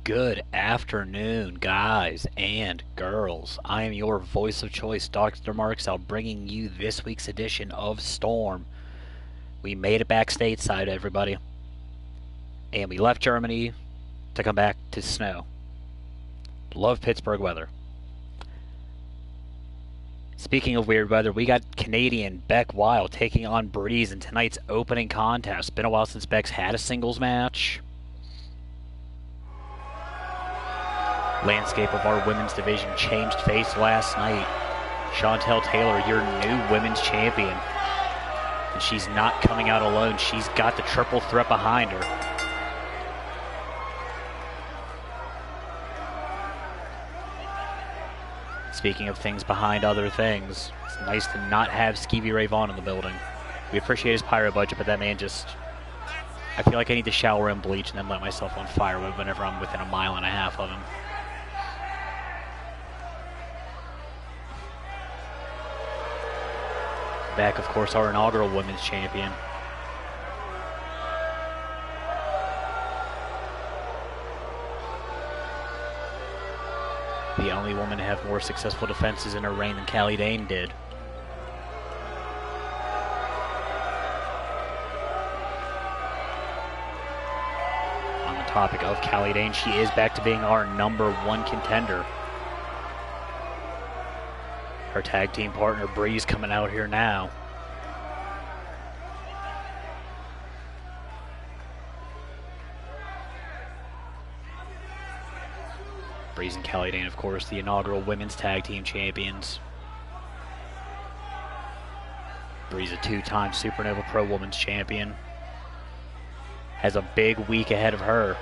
Good afternoon, guys and girls. I am your voice of choice, Dr. DrMarxout, bringing you this week's edition of Storm. We made it back stateside, everybody. And we left Germany to come back to snow. Love Pittsburgh weather. Speaking of weird weather, we got Canadian Beck Wild taking on Breeze in tonight's opening contest. Been a while since Beck's had a singles match. Landscape of our women's division changed face last night. Chantel Taylor, your new women's champion. And she's not coming out alone. She's got the triple threat behind her. Speaking of things behind other things, it's nice to not have Skeevy Ray Vaughn in the building. We appreciate his pyro budget, but that man just... I feel like I need to shower and bleach and then light myself on fire whenever I'm within a mile and a half of him. Back, of course, our inaugural women's champion. The only woman to have more successful defenses in her reign than Callie Dane did. On the topic of Callie Dane, she is back to being our #1 contender. Her tag team partner, Breeze, coming out here now. Breeze and Callie Dane, of course, the inaugural women's tag team champions. Breeze, a two-time Supernova Pro Women's champion, has a big week ahead of her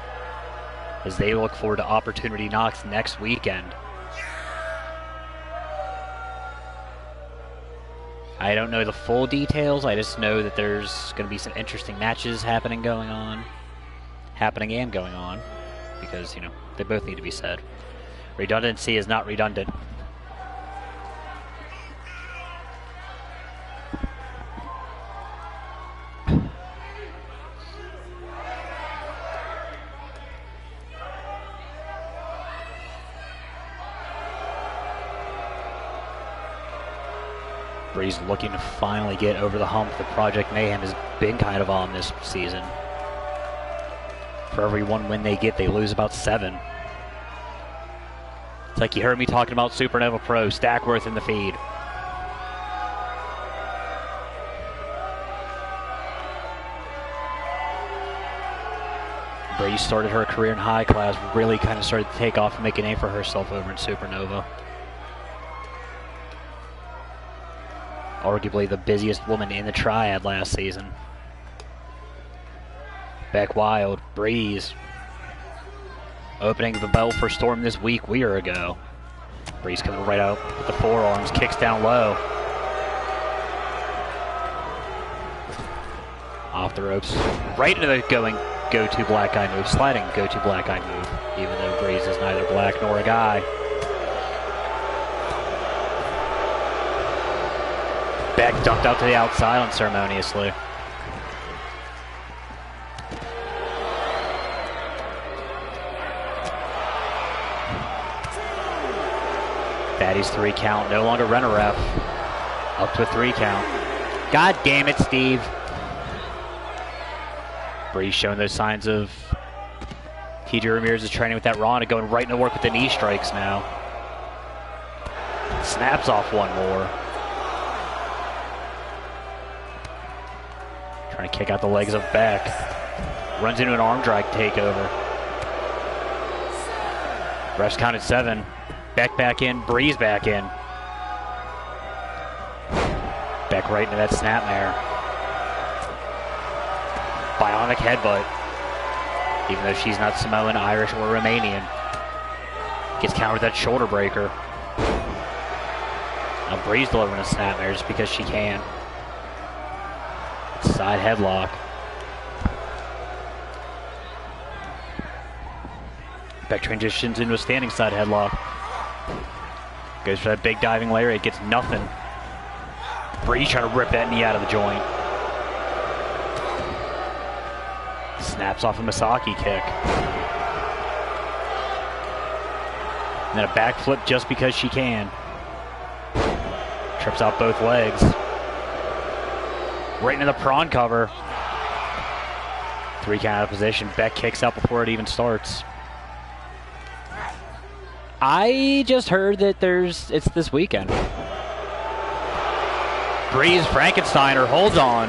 as they look forward to Opportunity Knox next weekend. I don't know the full details. I just know that there's going to be some interesting matches happening and going on. Because, you know, they both need to be said. Redundancy is not redundant. Breeze looking to finally get over the hump that Project Mayhem has been kind of on this season. For every one win they get, they lose about 7. It's like you heard me talking about Supernova Pro, Stackworth in the feed. Breeze started her career in high class, really kind of started to take off and make a name for herself over in Supernova. Arguably the busiest woman in the triad last season. Beck Wild, Breeze. Opening the bell for Storm this week, we are ago. Breeze coming right out with the forearms, kicks down low. Off the ropes, right into the go-to black guy move, sliding go-to black guy move, even though Breeze is neither black nor a guy. Beck ducked out to the outside unceremoniously. Fatty's 3 count, no longer rent a ref. Up to a 3 count. God damn it, Steve. Breeze showing those signs of TJ Ramirez's training with that Ronda, going right into work with the knee strikes now. Snaps off one more. Trying to kick out the legs of Beck. Runs into an arm drag takeover. Refs counted 7. Beck back in, Breeze back in. Beck right into that snapmare. Bionic headbutt. Even though she's not Samoan, Irish, or Romanian. Gets countered with that shoulder breaker. Now Breeze delivering a snapmare just because she can. Side headlock. Beck transitions into a standing side headlock. Goes for that big diving lariat, gets nothing. Breeze trying to rip that knee out of the joint. Snaps off a Misaki kick. And then a backflip just because she can. Trips out both legs. Right into the prawn cover. 3 count out of position. Beck kicks out before it even starts. I just heard that it's this weekend. Breeze Frankensteiner holds on.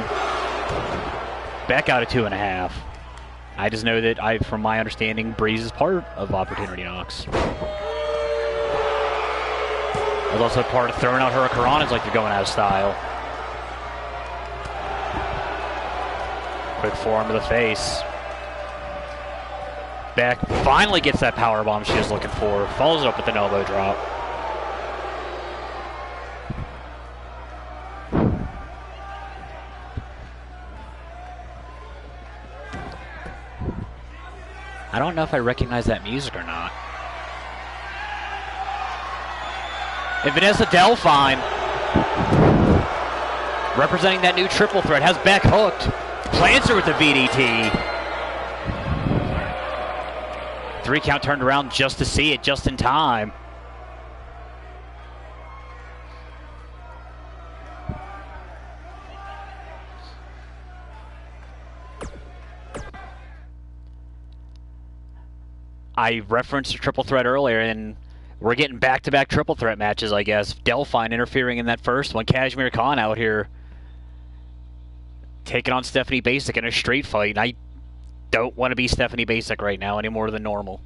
Beck out of 2.5. I just know that from my understanding, Breeze is part of Opportunity Knocks. There's also part of throwing out Hurricanranas like they're going out of style. Quick forearm to the face. Beck finally gets that powerbomb she was looking for. Follows it up with an elbow drop. I don't know if I recognize that music or not. And Vanessa Delphine, representing that new triple threat, has Beck hooked. Plants her with the VDT. 3 count turned around just to see it, just in time. I referenced a triple threat earlier, and we're getting back-to-back triple threat matches, I guess. Delphine interfering in that first one. Kashmir Khan out here taking on Stephanie Basic in a street fight. And I don't want to be Stephanie Basic right now any more than normal.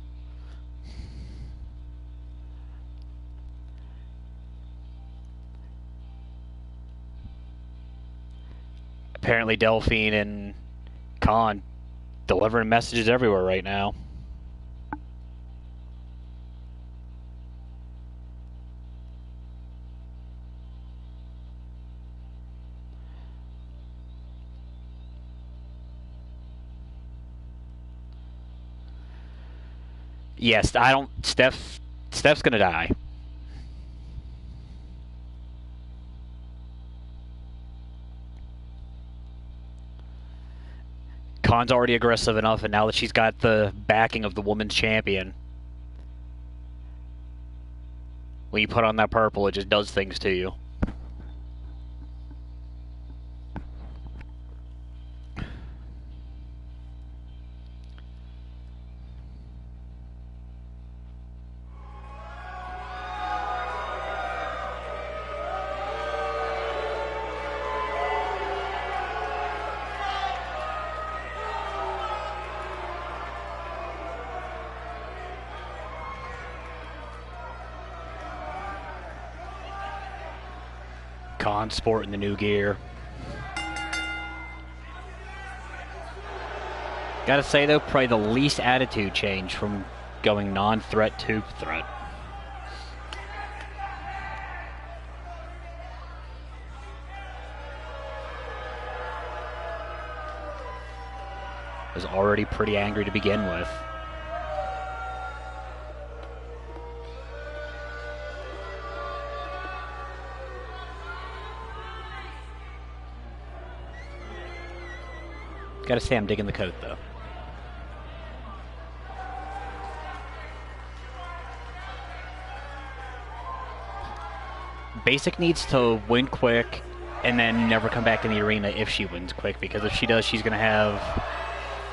Apparently Delphine and Khan delivering messages everywhere right now. Yes, Steph's gonna die. Khan's already aggressive enough, and now that she's got the backing of the women's champion, when you put on that purple, it just does things to you. Khan sporting the new gear. Gotta say though, probably the least attitude change from going non-threat to threat. Was already pretty angry to begin with. Gotta say, I'm digging the coat, though. Basic needs to win quick and then never come back in the arena if she wins quick, because if she does, she's going to have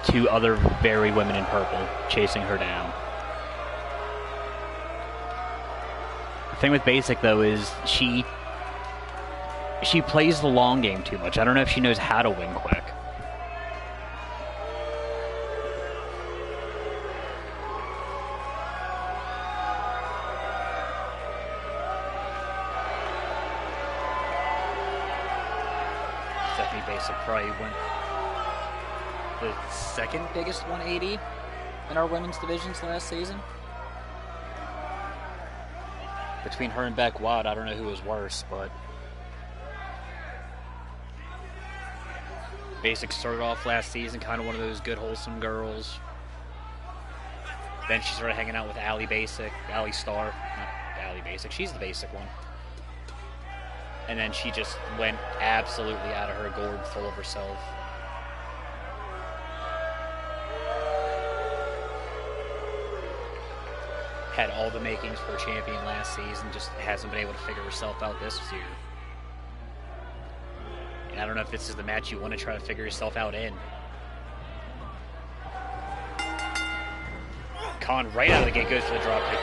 2 other very women in purple chasing her down. The thing with Basic, though, is she plays the long game too much. I don't know if she knows how to win quick. Basic probably went the 2nd biggest 180 in our women's divisions last season. Between her and Beck Wild, I don't know who was worse, but Basic started off last season kind of one of those good, wholesome girls. Then she started hanging out with Allie Star. Not Allie Basic, she's the basic one. And then she just went absolutely out of her gourd, full of herself. Had all the makings for a champion last season, just hasn't been able to figure herself out this year. And I don't know if this is the match you want to try to figure yourself out in. Khan right out of the gate goes for the drop kick.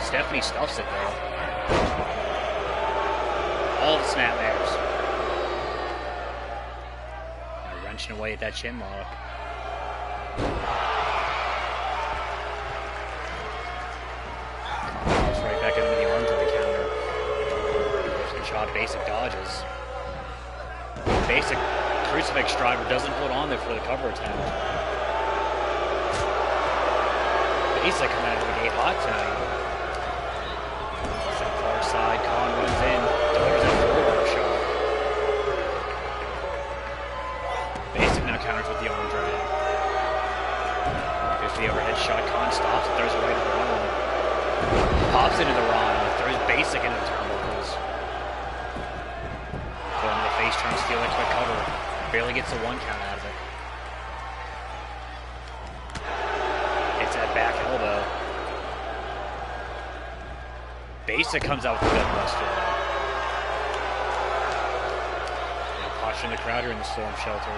Stephanie stuffs it though. All the snapmares. Now wrenching away at that chin lock. Goes right back into the arms on the counter. Good shot, basic dodges. Basic crucifix driver doesn't hold on there for the cover attempt. Basic coming out of the gate hot tonight. That far side, Khan runs in, delivers that forward shot. Basic now counters with the arm drag. Goes for the overhead shot, Khan stops, throws it right to the run. Pops into the run, throws Basic into the turnbuckles. Going to the face turn, steal that quick cover. Barely gets a 1 count out of it. That back elbow. Basic comes out with a good buster. Now posturing the crowd here in the Storm shelter.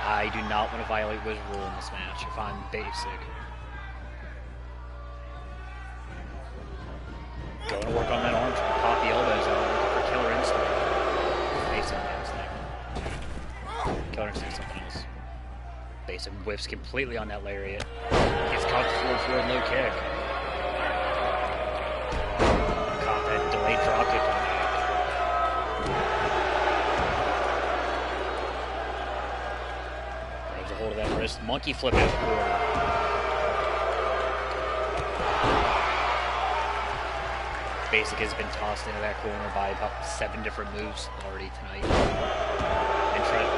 I do not want to violate Wiz rule in this match if I'm Basic. Going to work on that arm, trying to pop the elbows out, looking for Killer Instinct. Basic Instinct. Killer Instinct something else. Basic whiffs completely on that lariat. Gets caught the forward low kick. Caught that delayed drop kick on that. Grabs a hold of that wrist. Monkey flip out the corner. Basic has been tossed into that corner by about 7 different moves already tonight. And trying to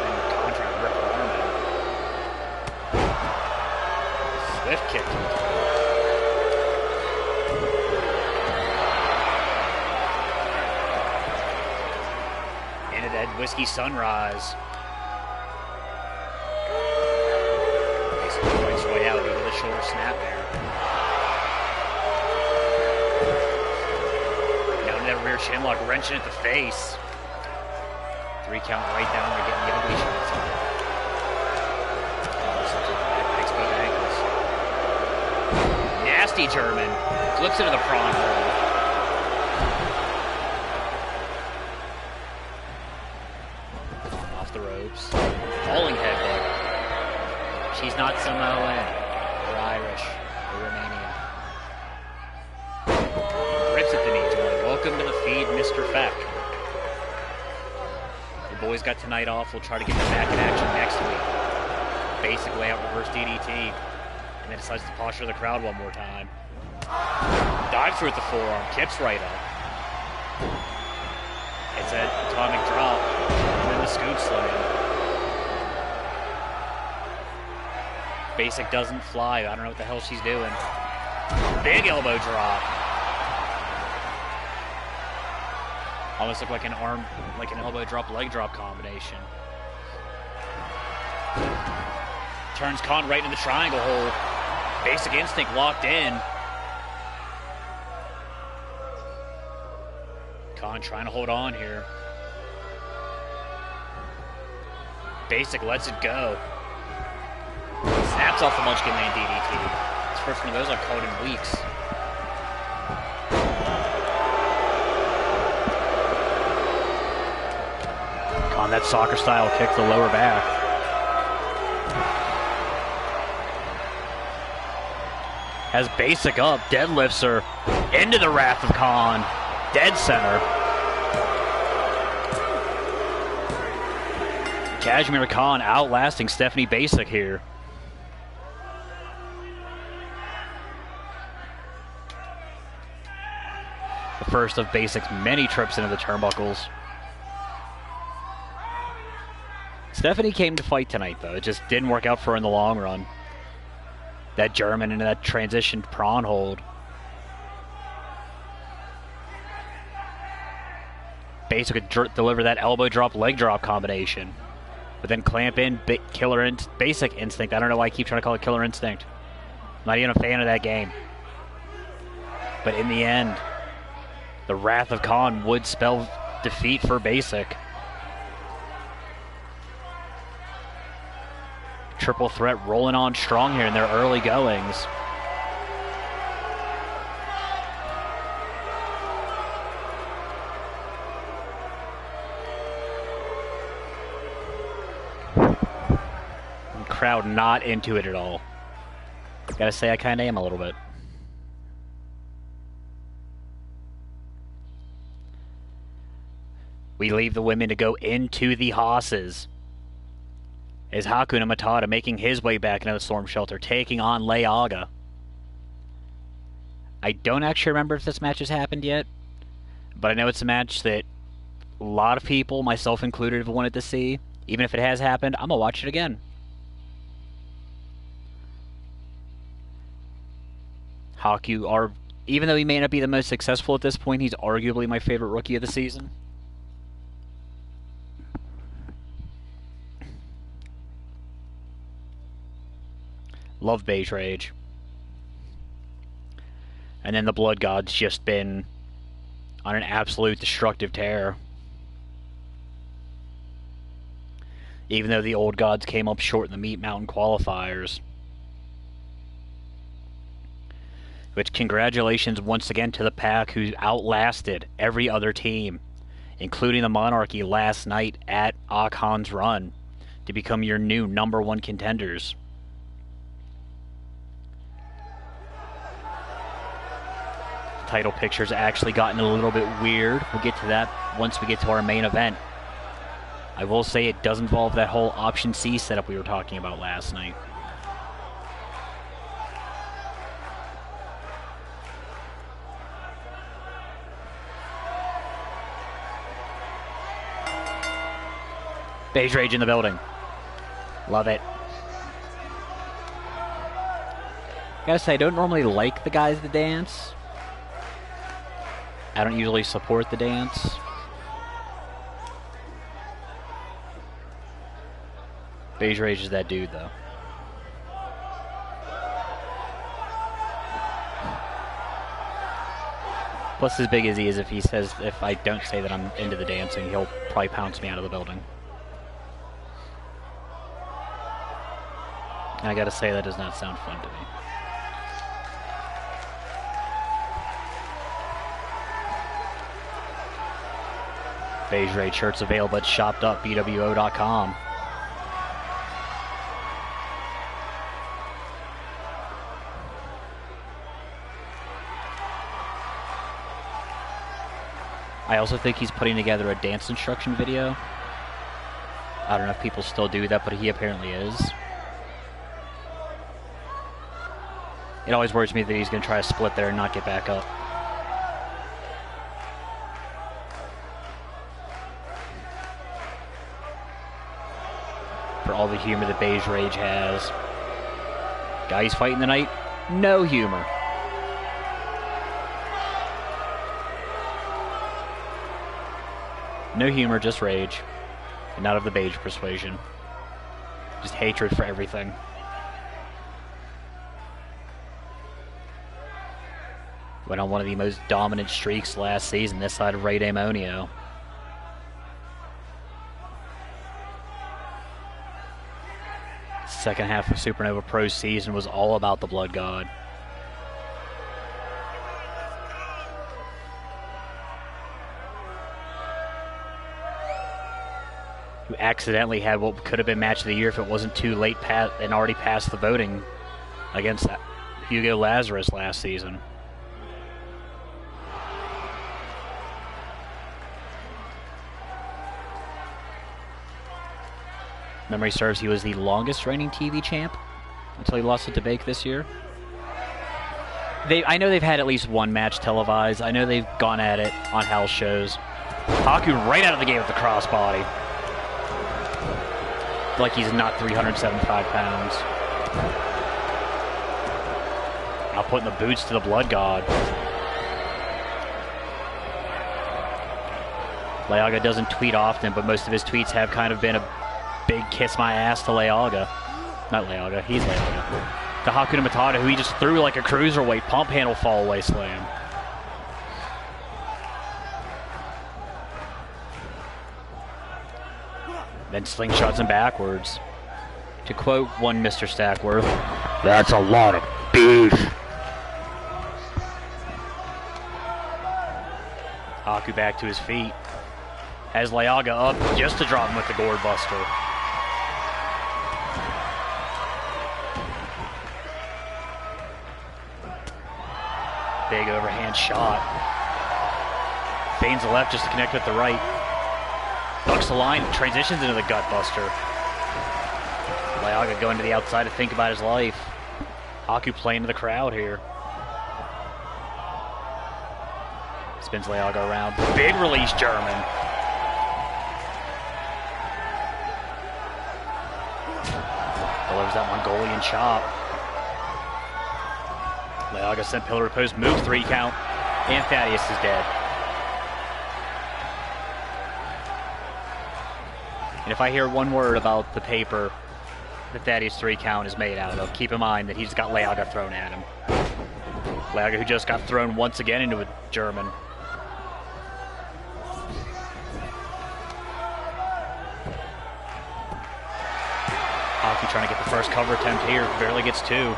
rip her arm out. Swift kick. Into that Whiskey Sunrise. Basically fights way out over the shoulder snap there. Down to that rear chin lock, wrenching at the face. 3 count right down there, getting the ugly shots on it. Nasty German. Flips into the prawn hold. Off the ropes. Falling headbutt. She's not Samoan or Irish or Romanian. Rips at the knee joint. Welcome to the feed, Mr. Feck. The boys got tonight off. We'll try to get them back in action next week. Basic layout reverse DDT. And then decides to posture the crowd one more time. Dives through with the forearm, kips right up. It's that atomic drop, and then the scoop slam. Basic doesn't fly. I don't know what the hell she's doing. Big elbow drop. Almost looked like an arm, like an elbow drop, leg drop combination. Turns Khan right into the triangle hold. Basic Instinct locked in. Khan trying to hold on here. Basic lets it go. Snaps off the Munchkin Man DDT. It's the first one of those I've called in weeks. Khan, that soccer style kick to the lower back. Has Basic up, deadlifts her into the Wrath of Khan. Dead center. Kashmir Khan outlasting Stephanie Basic here. The first of Basic's many trips into the turnbuckles. Stephanie came to fight tonight, though. It just didn't work out for her in the long run. That German into that transitioned prawn hold. Basic could deliver that elbow drop, leg drop combination. But then clamp in, Basic Instinct. I don't know why I keep trying to call it Killer Instinct. I'm not even a fan of that game. But in the end, the Wrath of Khan would spell defeat for Basic. Triple Threat rolling on strong here in their early goings. Crowd not into it at all. Gotta say, I kinda am a little bit. We leave the women to go into the hosses. Is Hakuna Matata making his way back into the storm shelter, taking on Leaga. I don't actually remember if this match has happened yet, but I know it's a match that a lot of people, myself included, have wanted to see. Even if it has happened, I'm gonna watch it again. Haku, even though he may not be the most successful at this point, he's arguably my favorite rookie of the season. Love Beige Rage. And then the Blood God's just been on an absolute destructive tear. Even though the Old Gods came up short in the Meat Mountain qualifiers. Which, congratulations once again to the Pack, who outlasted every other team, including the Monarchy last night at Akhan's Run, to become your new #1 contenders. Title picture's actually gotten a little bit weird. We'll get to that once we get to our main event. I will say it does involve that whole Option C setup we were talking about last night. Beige Rage in the building. Love it. Gotta say, I don't normally like the guys that dance. I don't usually support the dance. Beige Rage is that dude, though. Plus, as big as he is, if I don't say that I'm into the dancing, he'll probably pounce me out of the building. And I gotta say, that does not sound fun to me. Beige Rage shirts available at shop.bwo.com. I also think he's putting together a dance instruction video. I don't know if people still do that, but he apparently is. It always worries me that he's going to try to split there and not get back up. For all the humor that Beige Rage has. Guy he's fighting tonight, no humor. No humor, just rage. And not of the beige persuasion. Just hatred for everything. Went on one of the most dominant streaks last season, this side of Ray Damonio. Second half of Supernova Pro's season was all about the Blood God. Who accidentally had what could have been match of the year if it wasn't too late and already passed the voting against Hugo Lazarus last season. Memory serves, he was the longest reigning TV champ until he lost it to Bake this year. I know they've had at least one match televised. I know they've gone at it on house shows. Haku right out of the gate with the crossbody. Like he's not 375 pounds. Now putting the boots to the Blood God. Leaga doesn't tweet often, but most of his tweets have kind of been a big kiss my ass to Leaga. Not Leaga, he's Leaga. To Hakuna Matata, who he just threw like a cruiserweight pump handle fall away slam. Then slingshots him backwards. To quote one Mr. Stackworth, "That's a lot of beef." Haku back to his feet. Has Leaga up just to drop him with the gourd buster. Big overhand shot. Feigns the left just to connect with the right. Ducks the line, transitions into the gut buster. Leaga going to the outside to think about his life. Haku playing to the crowd here. Spins Leaga around. Big release German. Delivers that Mongolian chop. Leaga sent pillar to post, move 3 count, and Thaddeus is dead. And if I hear one word about the paper that Thaddeus 3 count is made out of, keep in mind that he's got Leaga thrown at him. Leaga, who just got thrown once again into a German. Haku trying to get the first cover attempt here, barely gets 2.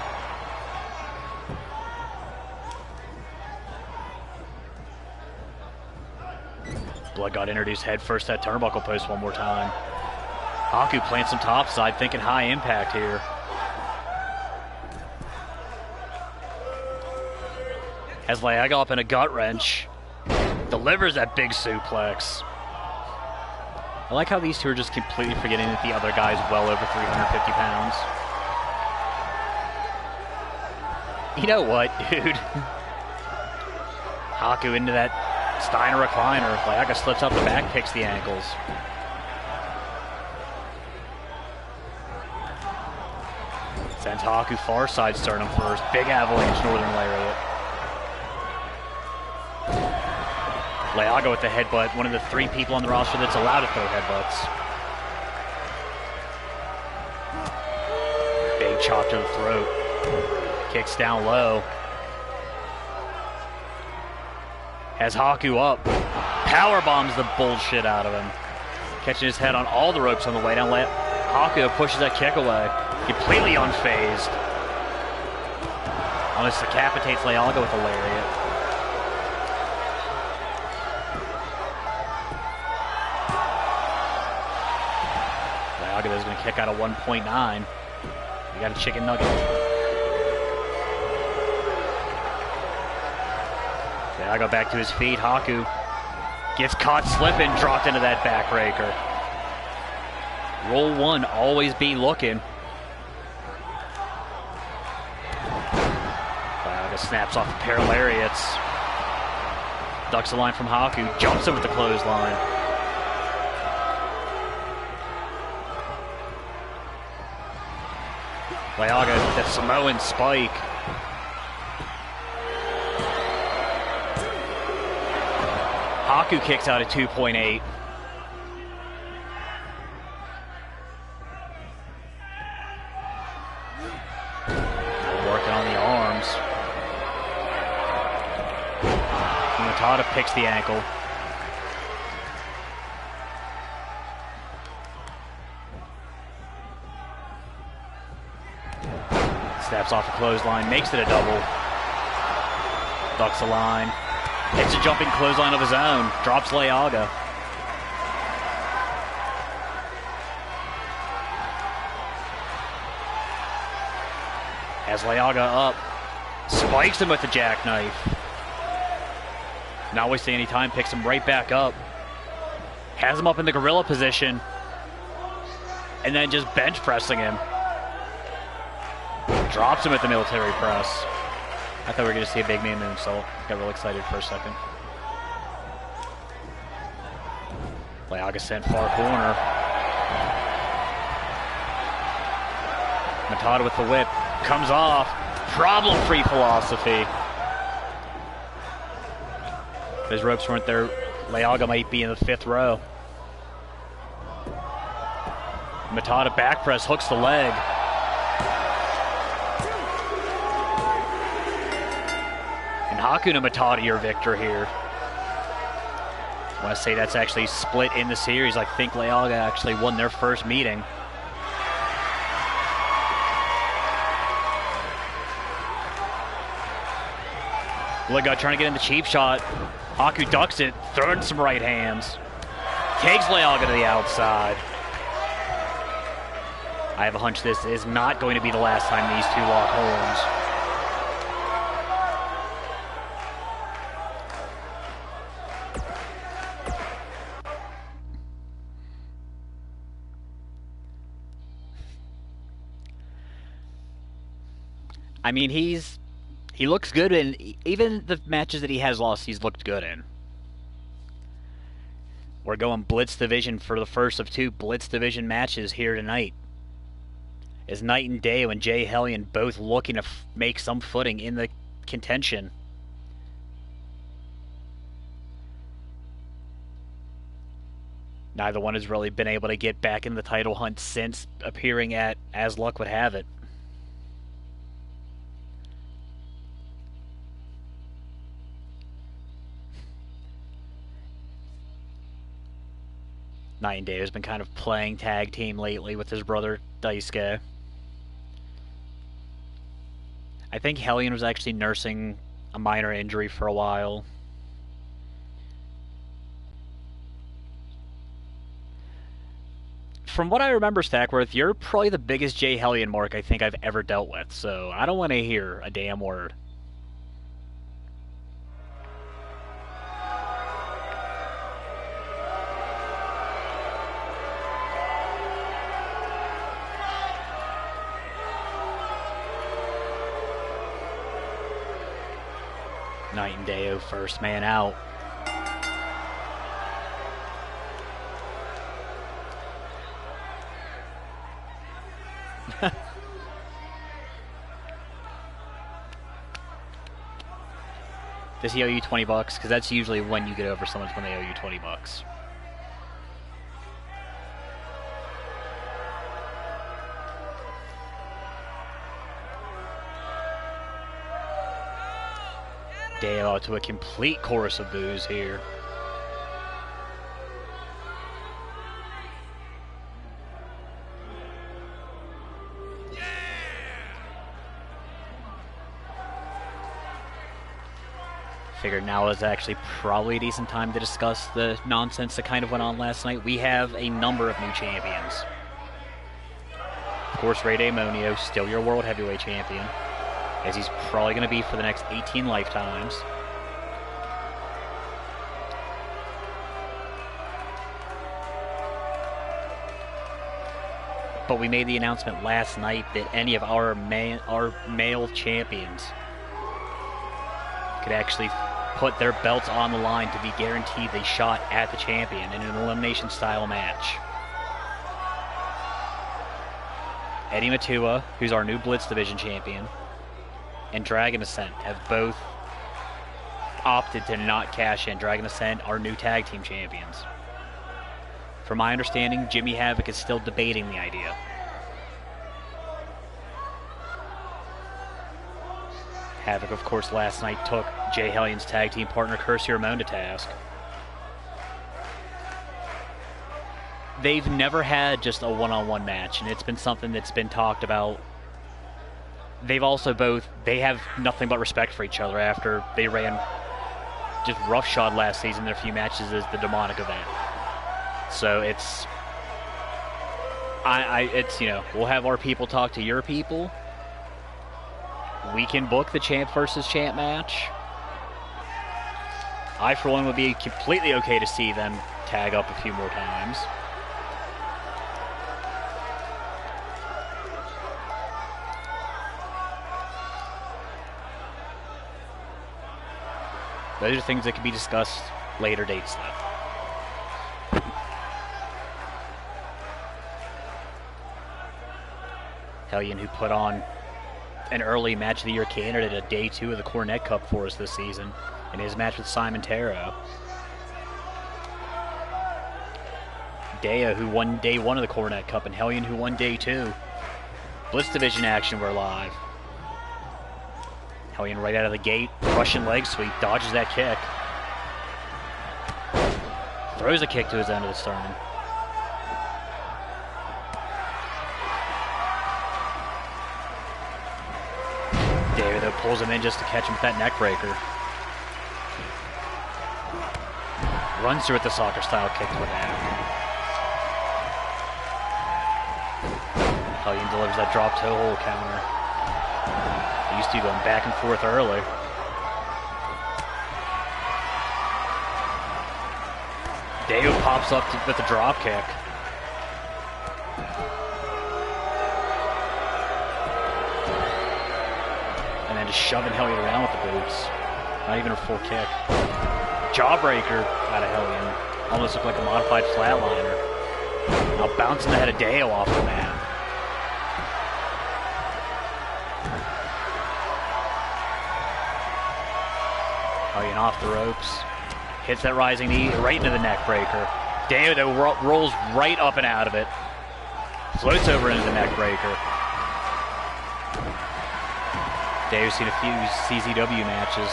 Blood got introduced head first at turnbuckle post one more time. Haku playing some topside, thinking high impact here. Has Leaga up in a gut wrench. Delivers that big suplex. I like how these two are just completely forgetting that the other guy's well over 350 pounds. You know what, dude? Haku into that Steiner recliner. Leaga slips out the back, picks the ankles. Sends Haku far side sternum first. Big avalanche northern lariat. Leaga with the headbutt. One of the 3 people on the roster that's allowed to throw headbutts. Big chop to the throat. Kicks down low. Has Haku up. Power bombs the bullshit out of him. Catching his head on all the ropes on the way down. Haku pushes that kick away. Completely unfazed. Almost decapitates Leaga with a lariat. Leaga is going to kick out a 1.9. You got a chicken nugget. Leaga back to his feet. Haku gets caught slipping, dropped into that backbreaker. Roll 1, always be looking. Leaga snaps off a pair of lariats. Ducks the line from Haku, jumps him with the clothesline. Leaga, that Samoan spike. Haku kicks out at 2.8. Working on the arms. Matada picks the ankle. Snaps off a clothesline, makes it a double. Ducks the line. Hits a jumping clothesline of his own. Drops Leaga. Has Leaga up. Spikes him with the jackknife. Not wasting any time, picks him right back up. Has him up in the gorilla position. And then just bench pressing him. Drops him at the military press. I thought we were going to see a big man moonsault. Got real excited for a second. Leaga sent far corner. Matada with the whip. Comes off. Problem-free philosophy. If his ropes weren't there, Leaga might be in the 5th row. Matada back press, hooks the leg. And Haku to Matada, your victor here. I want to say that's actually split in the series. I think Leaga actually won their first meeting. Leaga trying to get in the cheap shot. Haku ducks it, throwing some right hands. Takes Leaga to the outside. I have a hunch this is not going to be the last time these two lock horns. I mean, he looks good in even the matches that he has lost. He's looked good in. We're going Blitz Division for the first of two Blitz Division matches here tonight. As Night and Day and Jay Hellion both looking to make some footing in the contention. Neither one has really been able to get back in the title hunt since appearing at As Luck Would Have It. Night and Day has been kind of playing tag team lately with his brother Daisuke. I think Hellion was actually nursing a minor injury for a while. From what I remember, Stackworth, you're probably the biggest Jay Hellion mark I think I've ever dealt with, so I don't want to hear a damn word. Night and Day, first man out. Does he owe you $20? Because that's usually when you get over someone, when they owe you $20. Dale to a complete chorus of boos here. Figured now is actually probably a decent time to discuss the nonsense that kind of went on last night. We have a number of new champions. Of course, Rey Demonio, still your World Heavyweight Champion, as he's probably going to be for the next 18 lifetimes. But we made the announcement last night that any of our male champions could actually put their belts on the line to be guaranteed a shot at the champion in an elimination style match. Eddie Matua, who's our new Blitz Division champion, and Dragon Ascent have both opted to not cash in. Dragon Ascent, our new tag team champions. From my understanding, Jimmy Havoc is still debating the idea. Havoc, of course, last night took Jay Hellion's tag team partner, Curse Ramon, to task. They've never had just a one-on-one match, and it's been something that's been talked about. They've also they have nothing but respect for each other after they ran just roughshod last season in their few matches as the demonic event. So it's, we'll have our people talk to your people. We can book the champ versus champ match. I, for one, would be completely okay to see them tag up a few more times. Those are things that can be discussed later dates, though. Hellion, who put on an early Match of the Year candidate at Day 2 of the Cornet Cup for us this season in his match with Simon Taro. Dea, who won Day 1 of the Cornet Cup, and Hellion, who won Day 2. Blitz Division action, we're live. Hellion right out of the gate, Russian leg sweep, dodges that kick. Throws a kick to his end of the sternum. David, though, pulls him in just to catch him with that neck breaker. Runs through with the soccer-style kick to the back. Hellion delivers that drop toe hold counter. They used to be going back and forth early. Deo pops up with the drop kick. And then just shoving Hellion around with the boots. Not even a full kick. Jawbreaker out of Hellion. Almost looked like a modified flatliner. Now bouncing the head of Deo off the mat. Hellion off the ropes. Hits that rising knee right into the neck breaker. Deo though rolls right up and out of it. Floats over into the neck breaker. Deo's seen a few CZW matches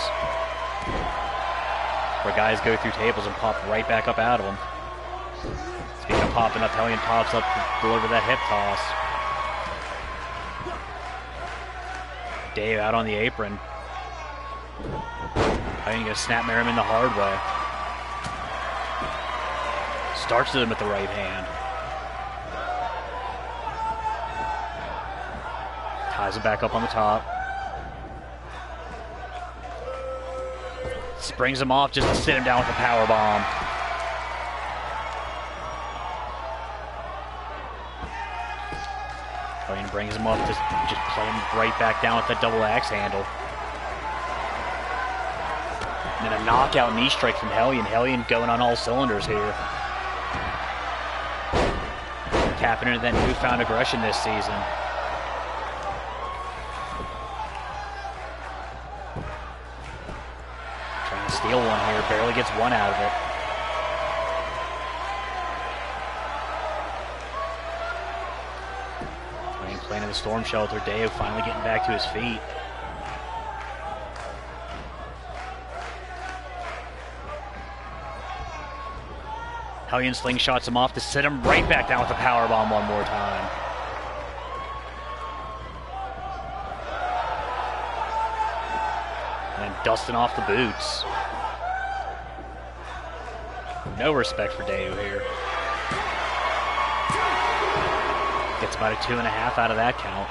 where guys go through tables and pop right back up out of them. Speaking of popping up, Hellion pops up to deliver that hip toss. Deo out on the apron. Hellion gonna snapmare him in the hard way. Starts at him with the right hand. Ties him back up on the top. Springs him off just to sit him down with a power bomb. Hellion brings him up to just play him right back down with that double axe handle. And then a knockout knee strike from Hellion. Hellion going on all cylinders here. Tapping into that newfound aggression this season. Trying to steal one here, barely gets one out of it. Playing in the storm shelter, Deo finally getting back to his feet. Hellion slingshots him off to sit him right back down with a powerbomb one more time. And then dusting off the boots. No respect for Deo here. Gets about a 2.5 out of that count.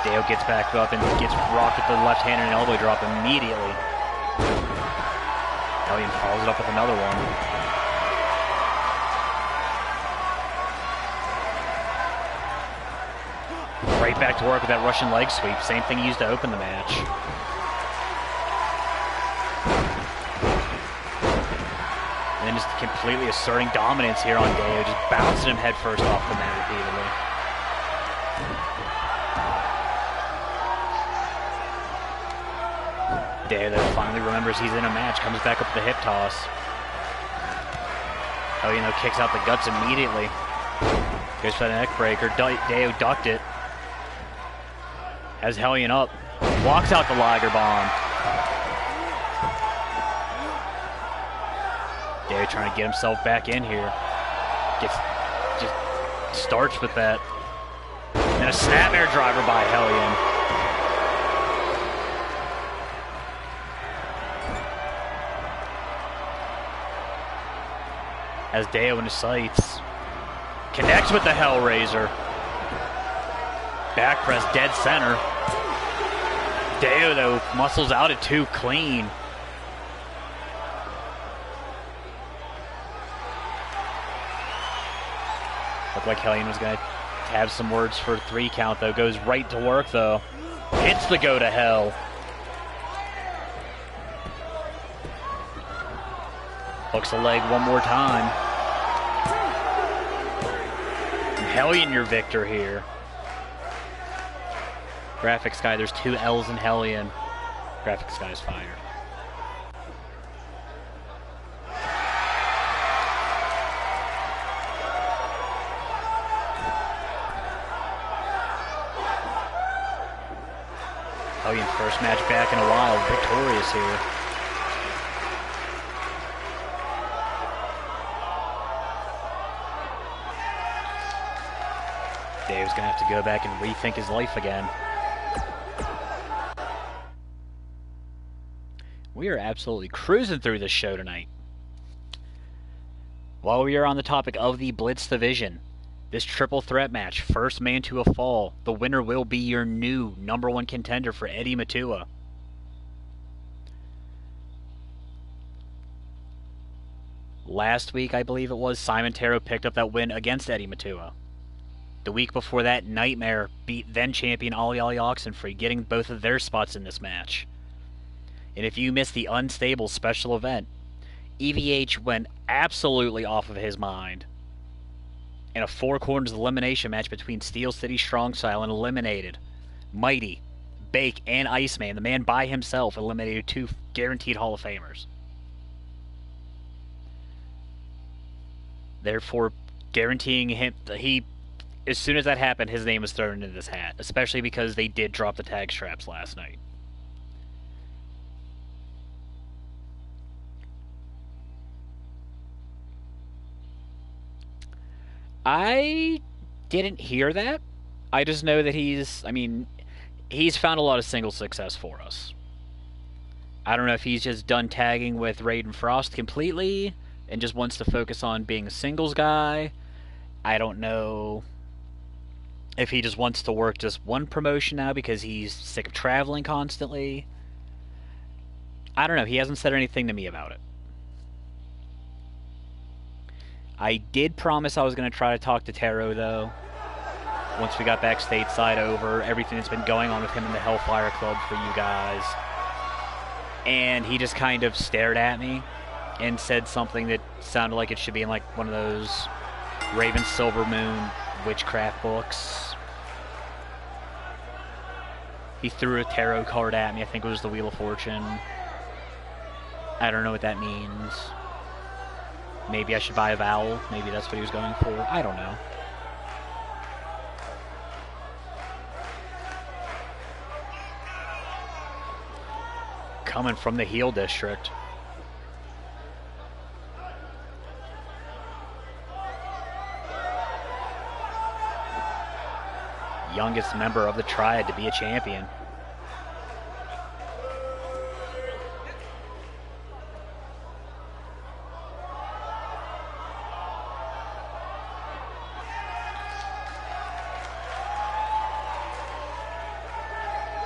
Deo gets back up and gets rocked with the left hand and an elbow drop immediately. Hellion follows it up with another one. Right back to work with that Russian leg sweep. Same thing he used to open the match. And then just completely asserting dominance here on Deo. Just bouncing him head first off the mat repeatedly. Deo that finally remembers he's in a match, comes back up with the hip toss. Hellion though kicks out the guts immediately. Goes for the neck breaker. Deo ducked it. Has Hellion up. Walks out the Liger bomb. Deo trying to get himself back in here. Just starts with that. And a snapmare driver by Hellion. Has Deo in his sights. Connects with the Hellraiser. Back press dead center. Deo though muscles out it too clean. Looked like Hellion was going to have some words for a 3 count though. Goes right to work though. Hits the go to hell. Hooks the leg one more time. And Hellion your victor here. Graphics guy, there's 2 L's in Hellion. Graphics guy's fired. Hellion first match back in a while, victorious here. Terro's going to have to go back and rethink his life again. We are absolutely cruising through this show tonight. While we are on the topic of the Blitz division, this triple threat match, first man to a fall, the winner will be your new #1 contender for Eddie Matua. Last week, I believe it was, Simon Terro picked up that win against Eddie Matua. The week before that, Nightmare beat then-champion Ali Oxenfree, getting both of their spots in this match. And if you missed the Unstable special event, EVH went absolutely off of his mind in a 4 corners elimination match between Steel City Strong Style and eliminated Mighty, Bake, and Iceman. The man by himself eliminated 2 guaranteed Hall of Famers. Therefore, guaranteeing him, as soon as that happened, his name was thrown into this hat, especially because they did drop the tag straps last night. I didn't hear that. I just know that he's found a lot of single success for us. I don't know if he's just done tagging with Raiden Frost completely and just wants to focus on being a singles guy. I don't know if he just wants to work just one promotion now because he's sick of traveling constantly. I don't know. He hasn't said anything to me about it. I did promise I was going to try to talk to Terro, though, once we got back stateside over everything that's been going on with him in the Hellfire Club for you guys. And he just kind of stared at me and said something that sounded like it should be in like one of those Raven Silver Moon witchcraft books. He threw a tarot card at me. I think it was the Wheel of Fortune. I don't know what that means. Maybe I should buy a vowel. Maybe that's what he was going for. I don't know. Coming from the heel district. Youngest member of the Triad to be a champion.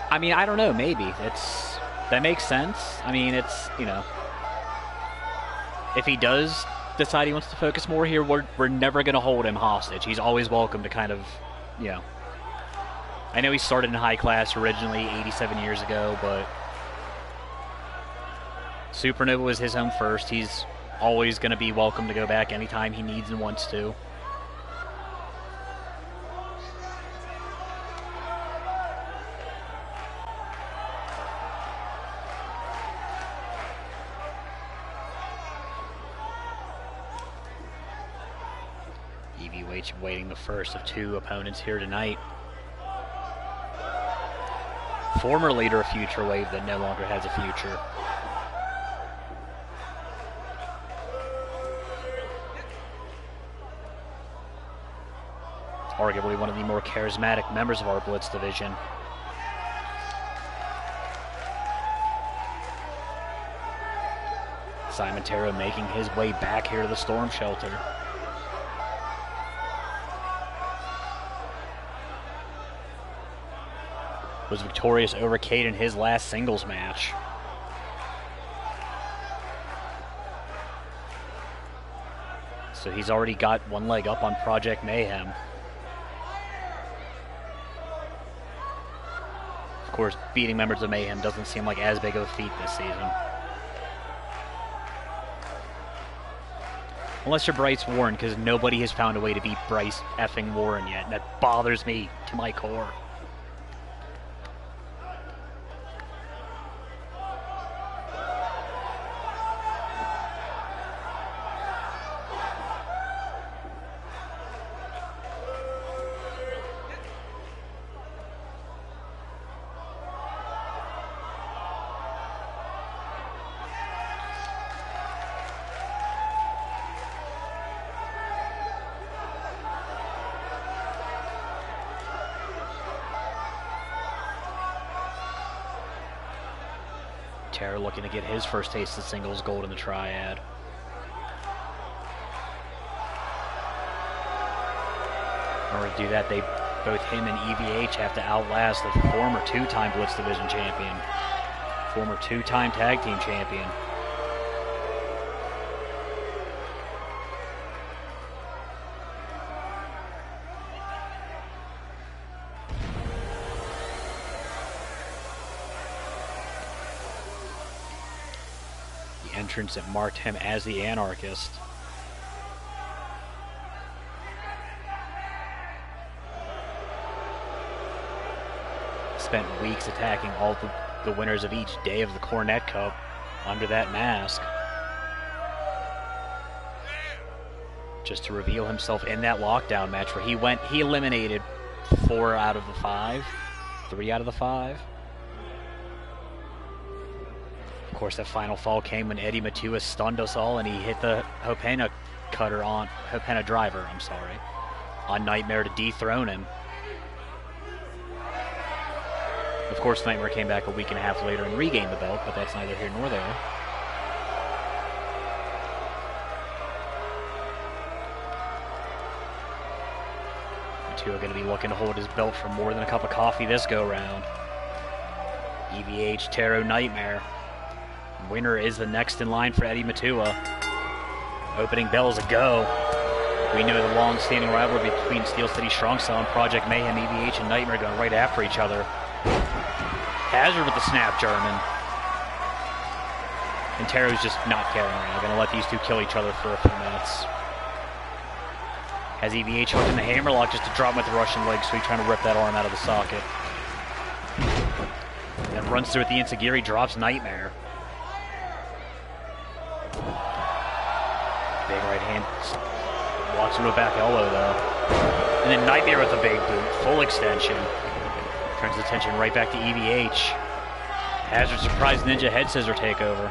I mean, I don't know, maybe. That makes sense. I mean, if he does decide he wants to focus more here, we're never going to hold him hostage. He's always welcome to kind of, I know he started in high class originally 87 years ago, but Supernova was his home first. He's always going to be welcome to go back anytime he needs and wants to. Waiting the first of 2 opponents here tonight. Former leader of Future Wave that no longer has a future. Arguably one of the more charismatic members of our Blitz division. Simon Terro making his way back here to the Storm Shelter. Was victorious over Cade in his last singles match. So he's already got one leg up on Project Mayhem. Of course, beating members of Mayhem doesn't seem like as big of a feat this season. Unless you're Bryce Warren, because nobody has found a way to beat Bryce effing Warren yet, and that bothers me to my core. Terror looking to get his first taste of singles gold in the triad. In order to do that, both him and EVH have to outlast the former two-time Blitz Division champion, former two-time tag team champion. The entrance that marked him as the Anarchist. Spent weeks attacking all the winners of each day of the Cornet Cup under that mask, just to reveal himself in that lockdown match where he eliminated 4 out of the 5, 3 out of the 5. Of course, that final fall came when Eddie Matua stunned us all and he hit the Hopena driver, on Nightmare to dethrone him. Of course, Nightmare came back a week and a half later and regained the belt, but that's neither here nor there. Matua going to be looking to hold his belt for more than a cup of coffee this go-round. EVH, Taro, Nightmare. Winner is the next in line for Eddie Matua. Opening bell is a go. We knew the long-standing rivalry between Steel City Strong Style and Project Mayhem, EVH and Nightmare going right after each other. Hazard with the snap German. And Taro's just not caring right now. Going to let these two kill each other for a few minutes. Has EVH hooked in the hammerlock just to drop him with the Russian leg, so he's trying to rip that arm out of the socket. Then runs through with the Insigiri, drops Nightmare. Big right hand. Walks into a back elbow though. And then Nightmare with a big boot. Full extension. Turns the attention right back to EVH. Hazard surprise ninja head scissor takeover.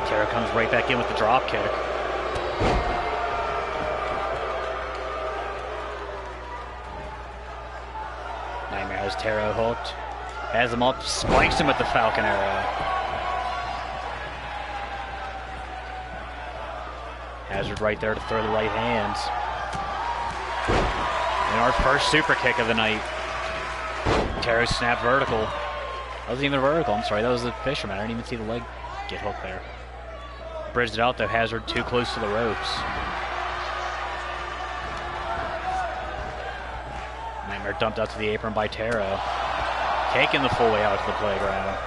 Tara comes right back in with the drop kick. Nightmare has Taro hooked. Has him up, spikes him with the Falcon Arrow. Hazard right there to throw the right hands. And our first super kick of the night. Taro snap vertical. That wasn't even a vertical, I'm sorry, that was a fisherman. I didn't even see the leg get hooked there. Bridged it out though, Hazard too close to the ropes. Nightmare dumped out to the apron by Taro. Taking the full way out to the playground.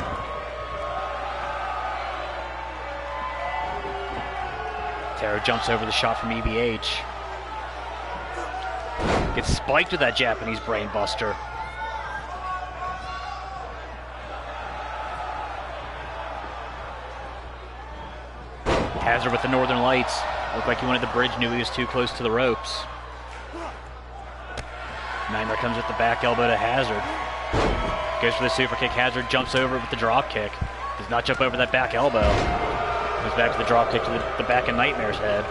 Taro jumps over the shot from EVH. Gets spiked with that Japanese brain buster. Hazard with the Northern Lights. Looked like he wanted the bridge, knew he was too close to the ropes. Nightmare comes with the back elbow to Hazard. Goes for the super kick. Hazard jumps over it with the drop kick. Does not jump over that back elbow. Goes back to the drop kick to the back of Nightmare's head.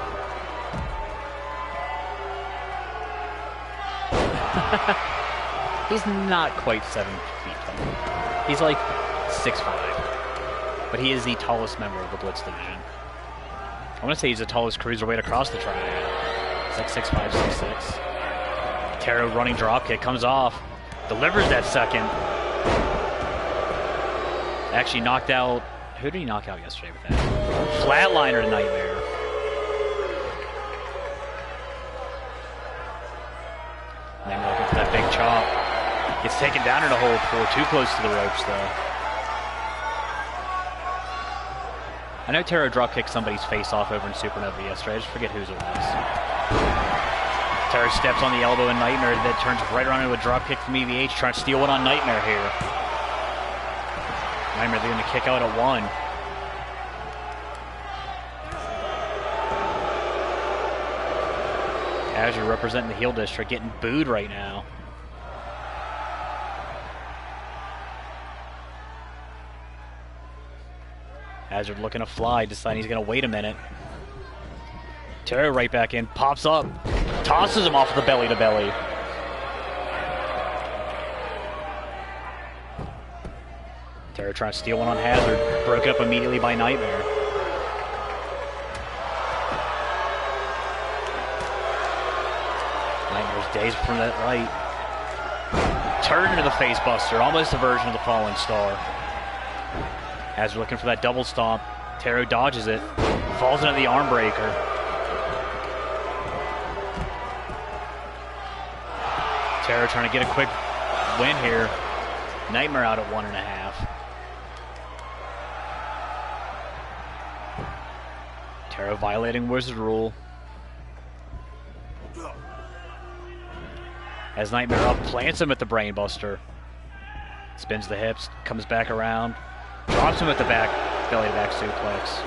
He's not quite 7 feet tall. He's like 6'5". But he is the tallest member of the Blitz division. I want to say he's the tallest cruiserweight across the triad. He's like 6'5", 6'6". Taro running dropkick comes off. Delivers that second. Actually knocked out... Who did he knock out yesterday with that? Flatliner to Nightmare. Nightmare looking for that big chop. Gets taken down in a hold four. Too close to the ropes though. I know Taro dropkicked somebody's face off over in Supernova yesterday. I just forget whose it was. Taro steps on the elbow and Nightmare that turns right around into a dropkick from EVH, trying to steal one on Nightmare here. Nightmare, they're going to kick out at 1. Azure representing the heel district, getting booed right now. Hazard looking to fly, deciding he's going to wait a minute. Taro right back in, pops up, tosses him off the belly to belly. Terror trying to steal one on Hazard. Broken up immediately by Nightmare. Nightmare's dazed from that right. Turned into the face buster. Almost a version of the Falling Star. Hazard looking for that double stomp. Terror dodges it. Falls into the arm breaker. Terror trying to get a quick win here. Nightmare out at 1.5. Terror violating Wizard rule. As Nightmare up, plants him at the brainbuster. Spins the hips, comes back around, drops him at the back, belly to back suplex.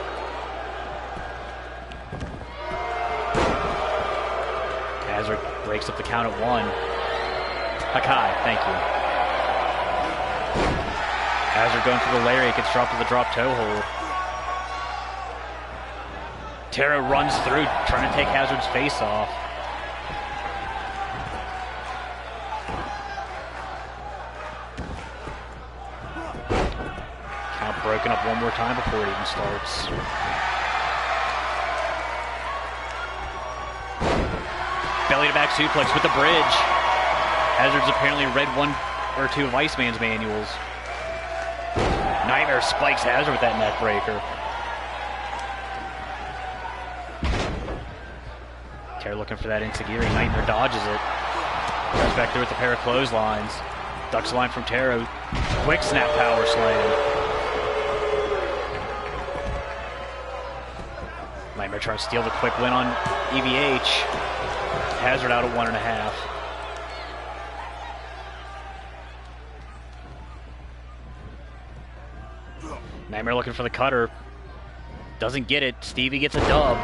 Hazard breaks up the count at 1. Hakai, thank you. Hazard going for the lariat, gets dropped to the drop toe hold. Terra runs through, trying to take Hazard's face off. Count broken up one more time before it even starts. Belly to back suplex with the bridge. Hazard's apparently read 1 or 2 of Iceman's manuals. Nightmare spikes Hazard with that neck breaker. Terror looking for that Insigiri. Nightmare dodges it. Goes back through with a pair of clotheslines. Ducks a line from Terror. Quick snap power slam. Nightmare trying to steal the quick win on EVH. Hazard out at 1.5. Nightmare looking for the cutter. Doesn't get it. Stevie gets a dub.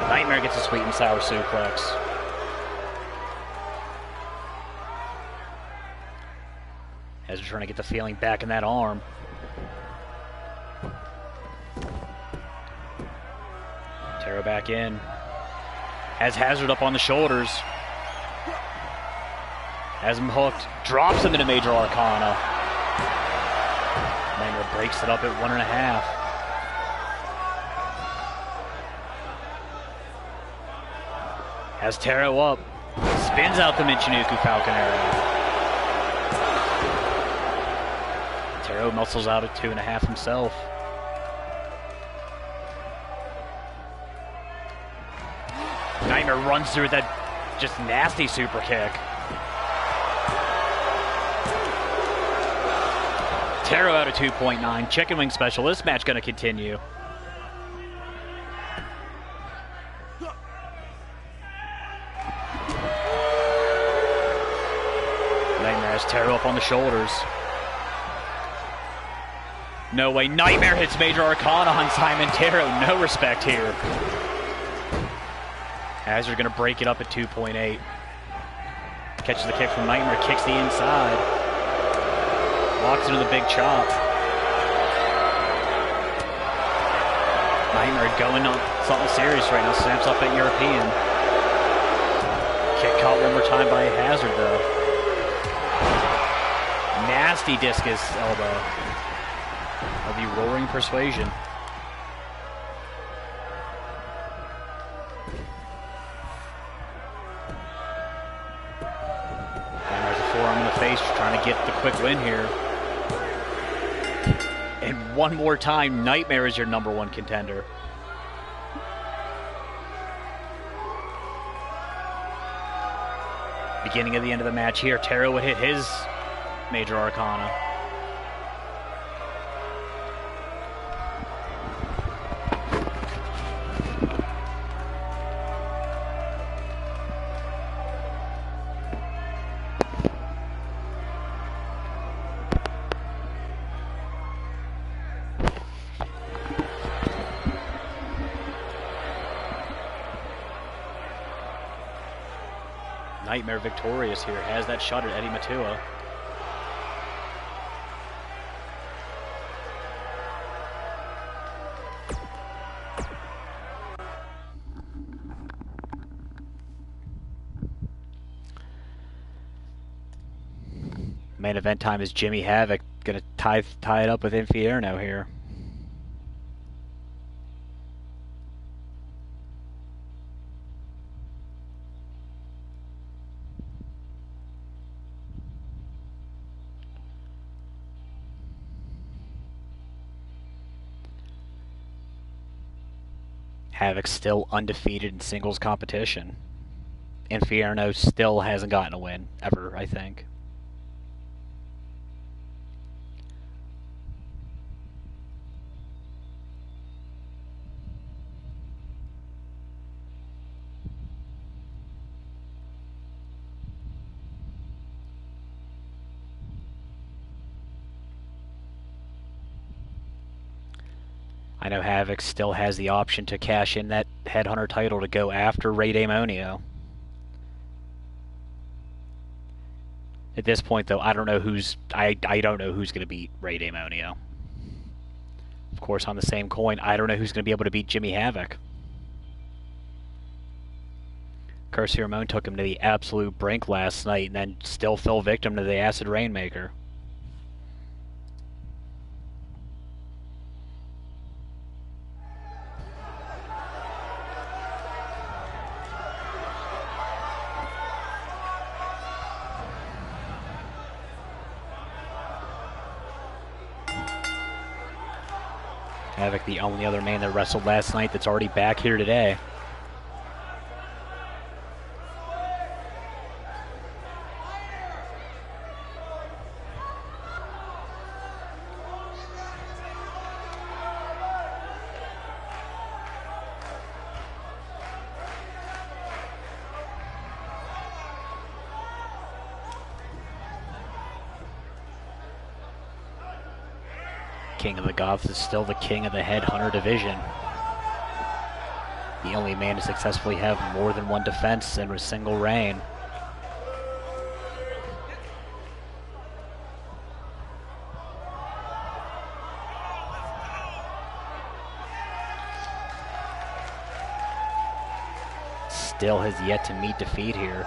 Nightmare gets a sweet and sour suplex. Hazard trying to get the feeling back in that arm. Terror back in. Has Hazard up on the shoulders. Has him hooked. Drops him into Major Arcana. Nightmare breaks it up at 1.5. Has Taro up. Spins out the Michinoku Falcon Arrow. Taro muscles out at 2.5 himself. Nightmare runs through that just nasty super kick. Taro out at 2.9. Chicken wing special. This match going to continue. Nightmare has Taro up on the shoulders. No way. Nightmare hits Major Arcana on Simon Taro. No respect here. Hazard going to break it up at 2.8. Catches the kick from Nightmare. Kicks the inside. Walks into the big chop. Nightmare going on something serious right now. Snaps up at European. Kick caught one more time by Hazard though. Nasty discus elbow of the Roaring Persuasion. And there's a forearm in the face, trying to get the quick win here. And one more time, Nightmare is your #1 contender. Beginning of the end of the match here, Taro would hit his Major Arcana. Nightmare victorious here, has that shot at Eddie Matua. Main event time is Jimmy Havoc going to tie it up with Infierno here. Havoc still undefeated in singles competition. Infierno still hasn't gotten a win, ever, I think. I know Havoc still has the option to cash in that Headhunter title to go after Ray Damonio. At this point, though, I don't know who's going to beat Ray Damonio. Of course, on the same coin, I don't know who's going to be able to beat Jimmy Havoc. Curse Ramon took him to the absolute brink last night and then still fell victim to the Acid Rainmaker. Havoc, the only other man that wrestled last night that's already back here today. King of the Goths is still the king of the Headhunter division. The only man to successfully have more than one defense in a single reign. Still has yet to meet defeat here.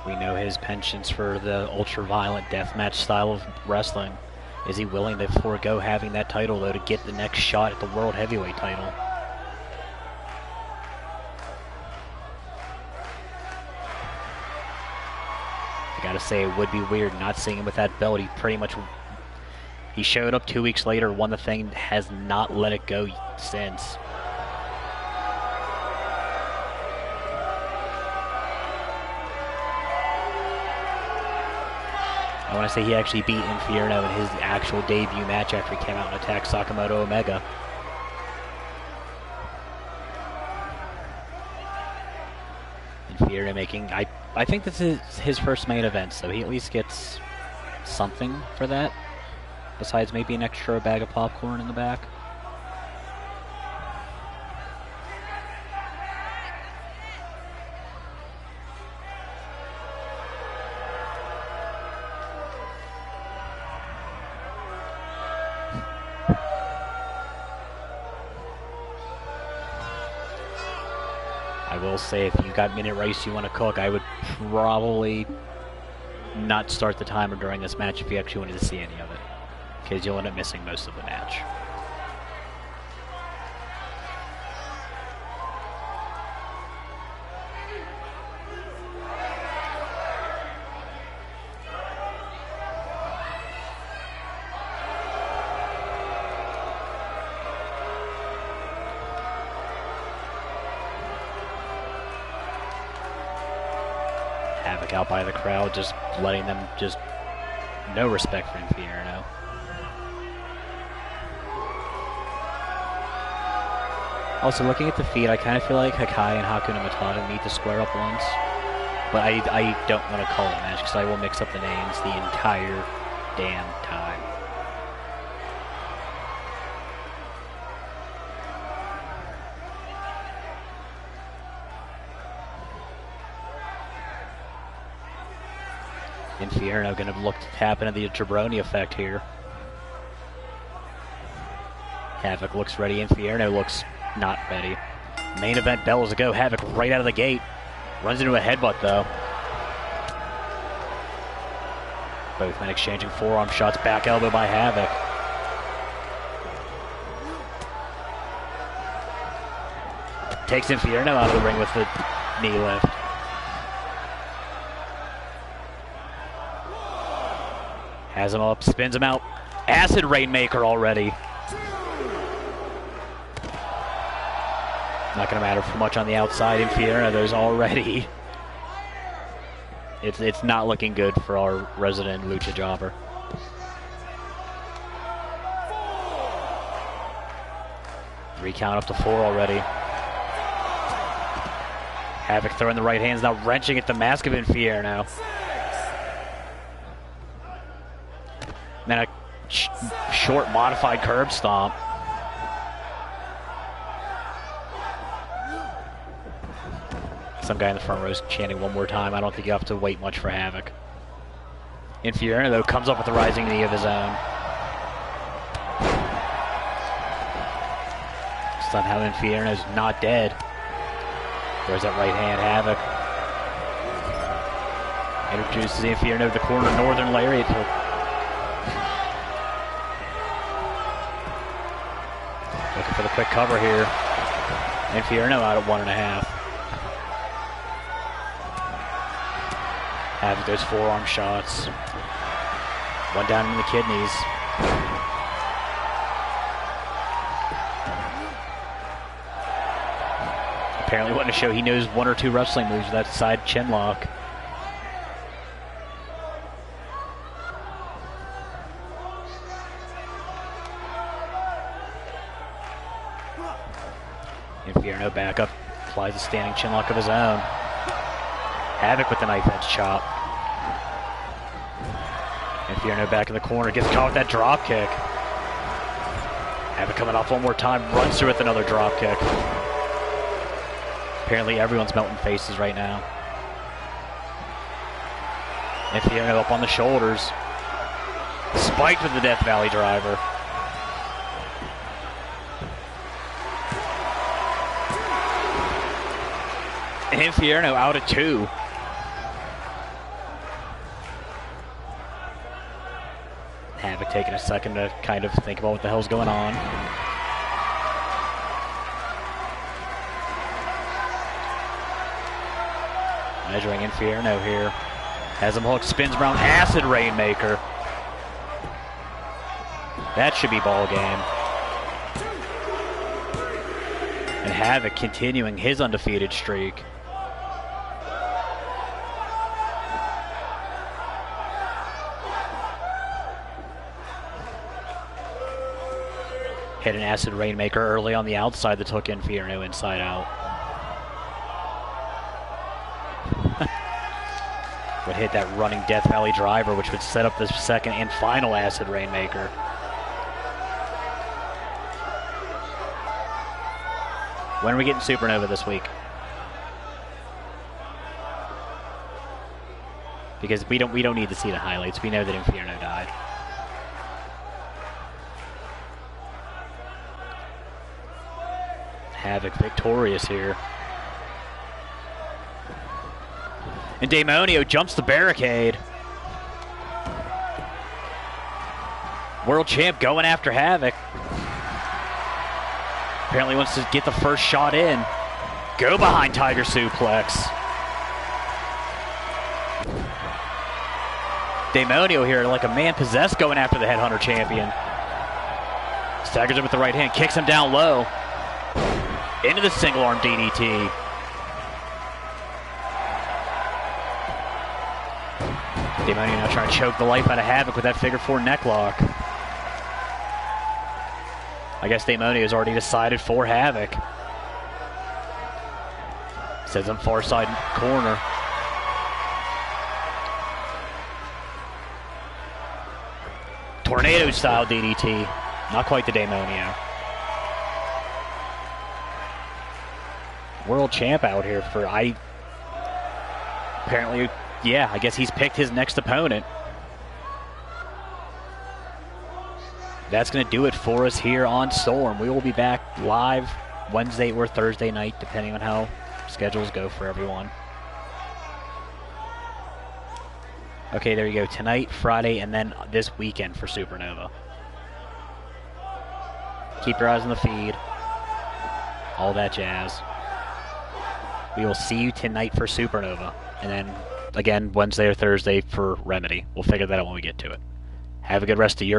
We know his penchants for the ultra-violent deathmatch style of wrestling. Is he willing to forego having that title, though, to get the next shot at the World Heavyweight title? I gotta say, it would be weird not seeing him with that belt. He showed up 2 weeks later, won the thing, has not let it go since. I want to say he actually beat Infierno in his actual debut match after he came out and attacked Sakamoto Omega. Infierno making... I think this is his first main event, so he at least gets something for that, besides maybe an extra bag of popcorn in the back. I will say, if you got minute rice you want to cook, I would probably not start the timer during this match if you actually wanted to see any of it, because you'll end up missing most of the match. Havoc out by the crowd, just letting them no respect for Infierno. Also, looking at the feed, I kind of feel like Hakai and Hakuna Matata need to square up once. But I don't want to call it a match because I will mix up the names the entire damn time. Infierno going to look to tap into the jabroni effect here. Havoc looks ready. Infierno looks not ready. Main event bell is a go. Havoc right out of the gate. Runs into a headbutt though. Both men exchanging forearm shots. Back elbow by Havoc. Takes Infierno out of the ring with the knee lift. Has him up, spins him out. Acid Rainmaker already. Not going to matter for much on the outside. Infierno, there's already. It's not looking good for our resident lucha jobber. Recount up to 4 already. Havoc throwing the right hands now, wrenching at the mask of Infierno. Then a short modified curb stomp. Some guy in the front row is chanting one more time. I don't think you have to wait much for Havoc. Infierno, though, comes up with a rising knee of his own. Somehow Infierno's not dead. There's that right hand, Havoc. Introduces Infierno to the corner, Northern Lariat. Looking for the quick cover here. Infierno out at 1.5. Havoc those forearm shots. One down in the kidneys. Apparently wanting to show he knows 1 or 2 wrestling moves with that side chin lock. Infierno back up, applies a standing chin lock of his own. Havoc with the knife edge chop. Infierno back in the corner, gets caught with that drop kick. Havoc coming off one more time, runs through with another drop kick. Apparently everyone's melting faces right now. Infierno up on the shoulders. Spiked with the Death Valley driver. Infierno out at 2. Havoc taking a second to kind of think about what the hell's going on. Measuring Infierno here. Has him hooked, spins around, Acid Rainmaker. That should be ball game. And Havoc continuing his undefeated streak. Hit an Acid Rainmaker early on the outside that took Infierno inside out. Would hit that running Death Valley driver, which would set up the second and final Acid Rainmaker. When are we getting Supernova this week? Because we don't need to see the highlights. We know that Infierno died. Havoc victorious here. And Daemonio jumps the barricade. World champ going after Havoc. Apparently wants to get the first shot in. Go behind Tiger Suplex. Daemonio here like a man possessed going after the Headhunter champion. Staggers him with the right hand, kicks him down low. Into the single arm DDT. Daemonio now trying to choke the life out of Havoc with that figure 4 neck lock. I guess Daemonio has already decided for Havoc. Says on far side corner. Tornado style DDT. Not quite the Daemonio. World champ out here for apparently Yeah, I guess he's picked his next opponent. That's going to do it for us here on Storm. We will be back live Wednesday or Thursday night, depending on how schedules go for everyone. Okay, there you go. Tonight, Friday, and then this weekend for Supernova. Keep your eyes on the feed. All that jazz. We will see you tonight for Supernova. And then, again, Wednesday or Thursday for Remedy. We'll figure that out when we get to it. Have a good rest of your